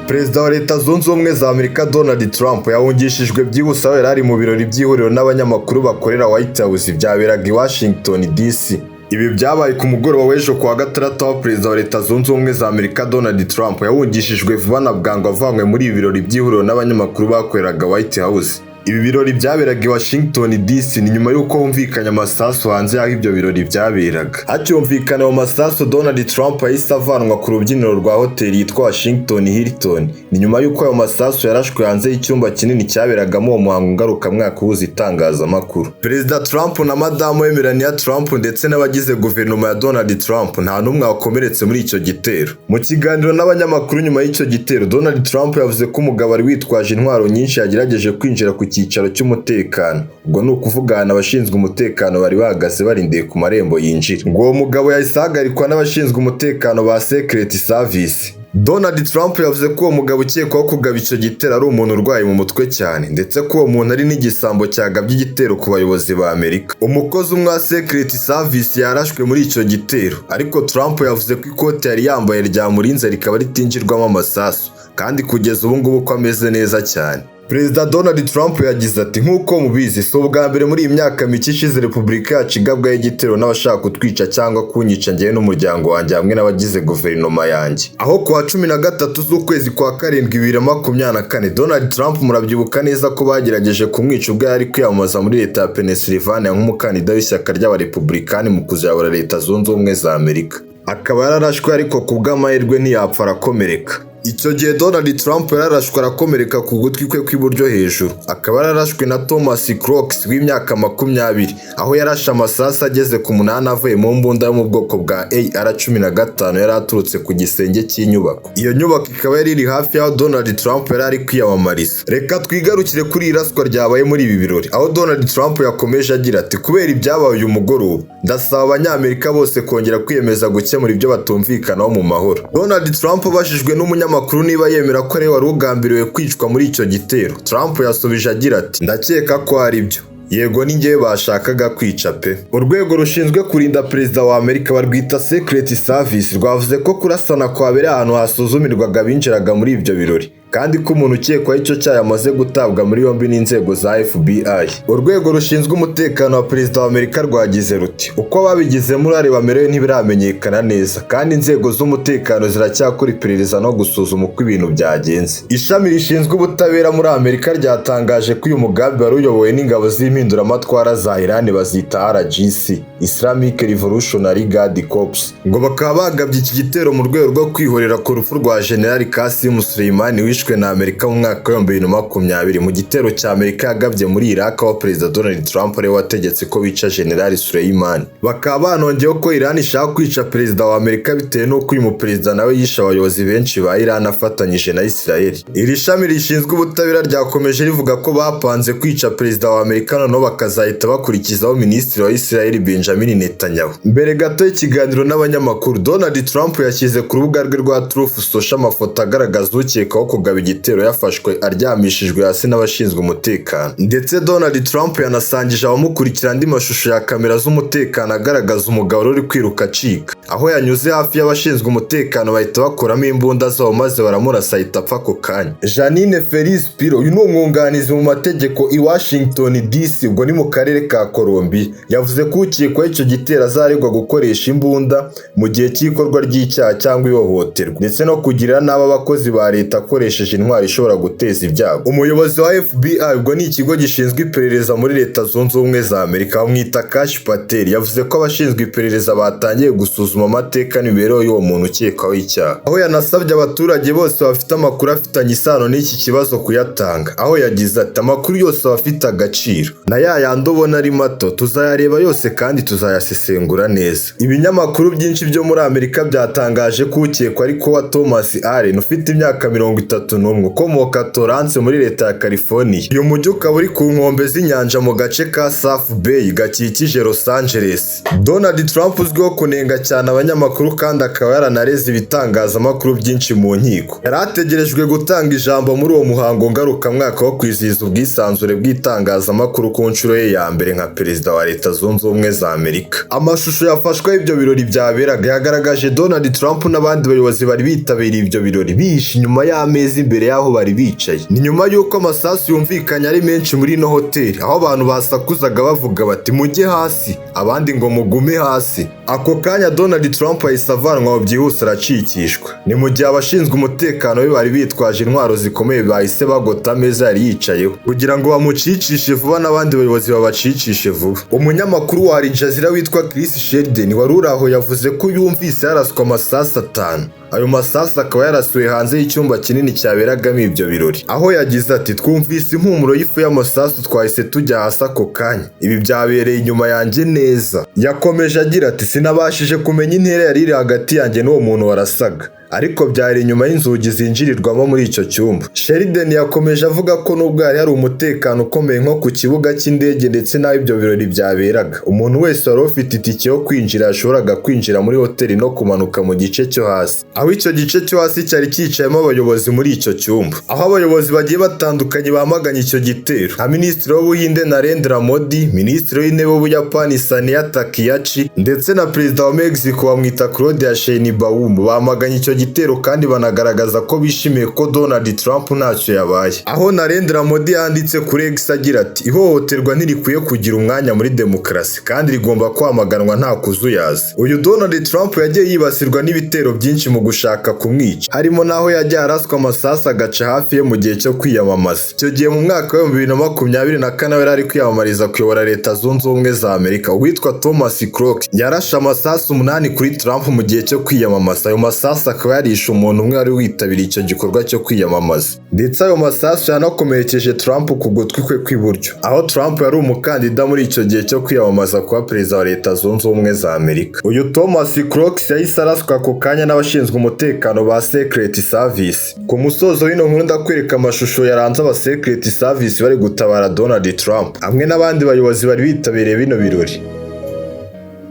Perezida wa Leta Zunze Ubumwe za Amerika Donald Trump yahungishijwe byihuse aho yarari mu birori by'ihuriro n'abanyamakuru bakorera White House byaberaga i Washington DC. Ibi byabaye ku mugoroba w'ejo kuwa gatandatu aho Perezida wa Leta Zunze Ubumwe za Amerika Donald Trump yahungishijwe vuba na bwangu avanywe muri ibi birori by'ihuriro n'abanyamakuru bakoreraga White House. Ibi birori byaberaga i Washington DC ni nyuma y'uko humvikanye amasasu hanze y'aho ibyo birori byaberaga. Hacyumvikana mu masasu, Donald Trump yahise avanwa ku rubyiniro rwa hoteli yitwa Washington Hilton. Ni nyuma y'uko ayo masasu yarashwe hanze y'icyumba kinini cyaberagamo uwo muhango ngarukamwaka uhuza itangazamakuru. Perezida Trump na madamu we Melania Trump ndetse n'abagize guverinoma ya Donald Trump nta n'umwe wakomeretse muri icyo gitero. Mu kiganiro n'abanyamakuru nyuma y'icyo gitero, Donald Trump yavuze ko umugabo wari witwaje intwaro nyinshi yagerageje kwinjira ku cyicaro cy'umutekano. Ubwo ni ukuvugana abashinzwe umutekano bari bahagaze barindiye ku marembo yinjira. Ngo uwo mugabo yahise ahagarikwa n'abashinzwe umutekano ba Secret Service. Donald Trump yavuze ko uwo mugabo ukekwaho kugaba icyo gitero ari umuntu urwaye mu mutwe cyane, ndetse ko uwo muntu ari n'igisambo cyagabye igitero ku bayobozi ba Amerika. Umukozi umwe wa Secret Service yarashwe muri icyo gitero, ariko Trump yavuze ko ikote yari yambaye ryamurinze rikaba ritinjirwamo amasasu, kandi kugeza ubu ngubu ko ameze neza cyane. Perezida Donald Trump yagize ati nk'uko mubizi si ubwa mbere muri iyi myaka mike ishize Repubulika yacu igabwaho igitero n'abashaka kutwica cyangwa kunyica njyewe n'umuryango wanjye hamwe n'abagize guverinoma yanjye. Aho kuwa 13 z'ukwezi kwa karindwi 2024 Donald Trump murabyibuka neza ko bagerageje kumwica ubwo yari kwiyamamaza muri leta ya Pennsylvania nk'umukandida w'ishyaka ry'abarepublikani mu kuzayobora Leta Zunze Ubumwe za Amerika. Akaba yararashwe ariko ku bw'amahirwe ntiyapfa arakomereka. Icyo gihe Donald Trump yararashwe arakomereka ku gutwi kwe kw'iburyo hejuru. Akaba yararashwe na Thomas Crooks w'imyaka 20, aho yarashe amasasu ageze ku 8 avuye mu mbunda yo mu bwoko bwa AR-15 yari aturutse ku gisenge cy'inyubako. Iyo nyubako ikaba yari iri hafi y'aho Donald Trump yari ari kwiyamamariza. Reka twigarukire kuri iraswa ryabaye muri ibi birori, aho Donald Trump yakomeje agira ati kubera ibyabaye uyu mugoroba ndasaba abanyamerika bose kongera kwiyemeza gukemura ibyo batumvikanaho mu mahoro. Donald Trump abajijwe n'umunyamakuru niba yemera ko ari wari ugambiriwe kwicwa muri icyo gitero, Trump yasubije agira ati ndakeka ko ari byo. Yego ni njyewe bashakaga kwica pe. Urwego rushinzwe kurinda Perezida wa Amerika barwita Secret Service rwavuze ko kurasana kwabereye ahantu hasuzumirwaga binjiraga muri ibyo birori, kandi ko umuntu ukekwaho icyo cyaha yamaze gutabwa muri yombi n'inzego za FBI. Urwego rushinzwe umutekano wa Perezida wa Amerika rwagize ruti uko ababigizemo uruhare bamerewe ntibiramenyekana neza, kandi inzego z'umutekano ziracyakora iperereza no gusuzuma uko ibintu byagenze. Ishami rishinzwe ubutabera muri Amerika ryatangaje ko uyu mugambi wari uyobowe n'ingabo z'impinduramatwara za Iran bazita RGC, Islamic Revolutionary Guard Corps, ngo bakaba bagabye iki gitero mu rwego rwo kwihorera ku rupfu rwa General Qasim Soleimani wishwe na Amerika mu mwaka wa 2020 mu gitero cya Amerika yagabye muri Iraq, aho Perezida Donald Trump ari wategetse ko bica General Soleimani. Bakaba banongeyeho ko Iran ishaka kwica Perezida wa Amerika bitewe n'uko uyu muperezida nawe yishe abayobozi benshi ba Iran afatanyije na Israel. Iri shami rishinzwe ubutabera ryakomeje rivuga ko bapanze kwica Perezida wa Amerika noneho bakazahita bakurikizaho Minisitiri wa Israel Benjamin Netanyahu. Mbere gato y'ikiganiro n'abanyamakuru, Donald Trump yashyize ku rubuga rwe rwa Truth Social amafoto agaragaza ukekaho kugaba igitero yafashwe aryamishijwe hasi n'abashinzwe umutekano. Ndetse Donald Trump yanasangije abamukurikira andi mashusho ya kamera z'umutekano agaragaza umugabo uri kwiruka acika, aho yanyuze hafi y'abashinzwe umutekano bahita bakoramo imbunda zabo maze baramurasa ahita apfa ako kanya. Janine Felice Piro, uyu ni umwunganizi mu mategeko i Washington DC, ubwo ni mu karere ka Columbia, yavuze ko ukekwaho icyo gitero azaregwa gukoresha imbunda mu gihe cy'ikorwa ry'icyaha cyangwa ihohoterwa, ndetse no kugirira nabi abakozi ba leta akoresheje intwari ishobora guteza ibyago. Umuyobozi wa FBI, ubwo ni ikigo gishinzwe iperereza muri Leta Zunze Ubumwe za Amerika, bamwita Kash Patel, yavuze ko abashinzwe iperereza batangiye gusuzuma amateka n'imibereho y'uwo muntu ukekwaho icyaha, aho yanasabye abaturage bose bafite amakuru afitanye isano n'iki kibazo kuyatanga, aho yagize ati amakuru yose afite agaciro na yandi ubona ari mato tuzayareba yose kandi tuzayasesengura neza. Ibinyamakuru byinshi byo muri Amerika byatangaje ko ukekwa ariko wa Thomas Allen ufite imyaka 31 ukomoka Torrance muri leta ya California. Uyu mujyi ukaba uri ku nkombe z'inyanja mu gace ka South Bay gakikije Los Angeles. Donald Trump uzwiho kunenga cyane abanyamakuru kandi akaba yaranareze ibitangazamakuru byinshi mu nkiko, yari ategerejwe gutanga ijambo muri uwo muhango ngarukamwaka wo kwizihiza ubwisanzure bw'itangazamakuru ku nshuro ye ya mbere nka Perezida wa Leta Zunze Ubumwe za Amerika. Amashusho yafashwe y'ibyo birori byaberaga yagaragaje Donald Trump n'abandi bayobozi bari bitabiriye ibyo birori bihishe inyuma y'ameza neza imbere y'aho bari bicaye. Ni nyuma y'uko amasasu yumvikanye ari menshi muri ino hoteli, aho abantu basakuzaga bavuga bati mujye hasi, abandi ngo mugume hasi. Ako kanya Donald Trump yahise avanwa byihuse aracikishwa. Ni mu gihe abashinzwe umutekano be bari bitwaje intwaro zikomeye bahise bagota ameza yari yicayeho kugira ngo bamucicishe vuba n'abandi bayobozi babacicishe vuba. Umunyamakuru wa Al Jazeera witwa Chris Sheridan wari uri aho yavuze ko yumvise yaraswa amasasu 5. Ayo masasu akaba yarasuye hanze y'icyumba kinini cyaberagamo ibyo birori, aho yagize ati twumvise impumuro y'ifu y'amasasu twahise tujya hasi ako kanya, ibi byabereye inyuma yanjye neza. Yakomeje agira ati sinabashije kumenya intera yari iri hagati yanjye n'uwo muntu warasaga, ariko byari inyuma y'inzugi zinjirirwamo muri icyo cyumba. Sheridan yakomeje avuga ko nubwo hari umutekano ukomeye nko ku kibuga cy'indege ndetse n'aho ibyo birori byaberaga, umuntu wese wari ufite itike yo kwinjira yashoboraga kwinjira muri hoteli no kumanuka mu gice cyo hasi, aho icyo gice cyo hasi cyari cyicayemo abayobozi muri icyo cyumba, aho abayobozi bagiye batandukanye bamaganye icyo gitero nka Minisitiri w'Ubuhinde Narendra Modi, Minisitiri w'Intebe w'Ubuyapani Sania Takiyachi ndetse na Perezida wa Mexico bamwita Claudia Sheinbaum bamaganye icyo gitero kandi banagaragaza ko bishimiye ko Donald Trump ntacyo yabaye. Aho Narendra Modi yanditse kuri X agira ati ihohoterwa ntirikwiye kugira umwanya muri demokarasi kandi rigomba kwamaganwa nta kuzuyaza. Uyu Donald Trump yagiye yibasirwa n'ibitero byinshi mu gushaka kumwica, harimo naho yagiye araswa amasasu agaca hafi ye mu gihe cyo kwiyamamaza. Icyo gihe mu mwaka wa 2024 yari ari kwiyamamariza kuyobora Leta Zunze Ubumwe za Amerika. Uwitwa Thomas Crook yarashe amasasu 8 kuri Trump mu gihe cyo kwiyamamaza. Ayo masasu akaba yarishe umuntu umwe wari witabiriye icyo gikorwa cyo kwiyamamaza, ndetse ayo masasu yanakomerekeje Trump ku gutwi kwe kw'iburyo, aho Trump yari umukandida muri icyo gihe cyo kwiyamamaza kuba perezida wa Leta Zunze Ubumwe za Amerika. Uyu Thomas Crook yahise araswa ako kanya n'abashinzwe umutekano ba Secret Service. Ku musozo w'ino nkuru ndakwereka amashusho yaranze aba Secret Service bari gutabara Donald Trump hamwe n'abandi bayobozi bari bitabiriye bino birori.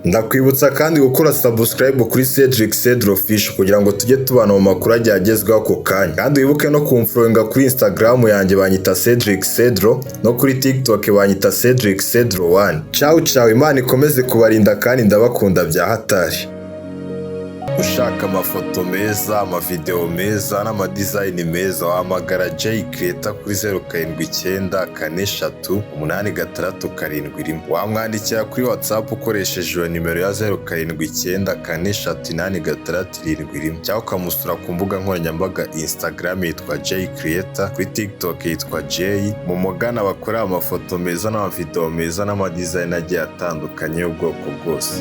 Ndakwibutsa kandi gukora subscribe kuri Cedric Cedro Fish kugira ngo tujye tubana mu makuru agiye agezweho ako kanya, kandi wibuke no kumfollowinga kuri Instagram yanjye banyita Cedric Cedro no kuri TikTok banyita Cedric Cedro 1. Ciao ciao, Imana ikomeze kubarinda kandi ndabakunda bya hatari. Ushaka amafoto meza, amavideo meza n'amadizayini meza wahamagara J Creator kuri 0794386771. Wamwandikira kuri WhatsApp ukoresheje iyo nimero ya 0794386771 cyangwa ukamusura ku mbuga nkoranyambaga Instagram yitwa J Creator, kuri TikTok yitwa J. Mu mugana bakorera amafoto meza n'amavideo meza n'amadizayini agiye atandukanye y'ubwoko bwose.